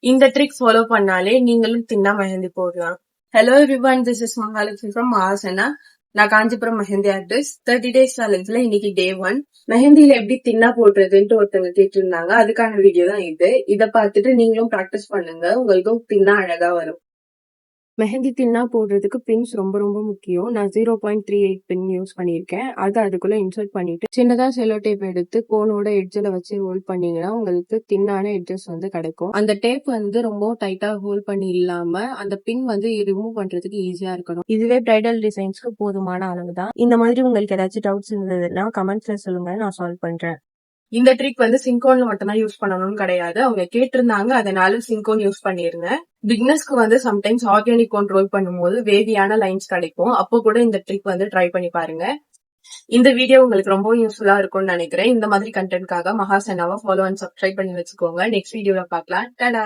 இந்த trick follow பண்ணாலே நீங்களும் தின்னா மெஹந்தி போடலாம். Hello everyone, this is Mahalakshmi from Mahasana. நான் காஞ்சிபுரம் மெஹந்தி ஆர்டிஸ்ட். 30 டேஸ் சேலஞ்ச்ல இன்னைக்கு டே 1. மெஹந்தியில எப்படி தின்னா போடுறதுன்ட்டு ஒருத்தவங்க கேட்டிருந்தாங்க. அதுக்கான வீடியோ தான் இது. இதை பார்த்துட்டு நீங்களும் ப்ராக்டிஸ் பண்ணுங்க, உங்களுக்கும் தின்னா அழகா வரும். மெஹந்தி தின்னா போடுறதுக்கு பின்ஸ் ரொம்ப ரொம்ப முக்கியம். நான் 0.38 பின் யூஸ் பண்ணியிருக்கேன். அதுக்குள்ள இன்சர்ட் பண்ணிட்டு சின்னதா செல்லோ டேப் எடுத்து கோனோட எட்ஜில் வச்சு ஹோல்ட் பண்ணீங்கன்னா உங்களுக்கு தின்னான எட்ஜஸ் கிடைக்கும். அந்த டேப் ரொம்ப டைட்டா ஹோல்ட் பண்ணி இல்லாம அந்த பின் ரிமூவ் பண்றதுக்கு ஈஸியா இருக்கணும். இதுவே பிரைடல் டிசைன்ஸ்க்கு போதுமான அளவு தான். இந்த மாதிரி உங்களுக்கு ஏதாச்சும் டவுட்ஸ் இருந்ததுன்னா கமெண்ட்ஸ்ல சொல்லுங்க, நான் சால்வ் பண்றேன். இந்த ட்ரிக் சிங்கோன்ல மட்டும்தான் யூஸ் பண்ணணும்னு கிடையாது. அவங்க கேட்டிருந்தாங்க, அதனால சிங்கோன் யூஸ் பண்ணிருங்க. பிகினர்ஸ்க்கு சம்டைம்ஸ் ஆர்கானிக் கோன் ரோல் பண்ணும்போது வேவியான லைன்ஸ் கிடைக்கும். அப்போ கூட இந்த ட்ரிக் ட்ரை பண்ணி பாருங்க. இந்த வீடியோ உங்களுக்கு ரொம்ப யூஸ்ஃபுல்லா இருக்கும்னு நினைக்கிறேன். இந்த மாதிரி கண்டென்ட்காக மகாசனாவை ஃபாலோ அண்ட் சப்ஸ்கிரைப் பண்ணி வச்சுக்கோங்க. நெக்ஸ்ட் வீடியோல பார்க்கலாம். டடா.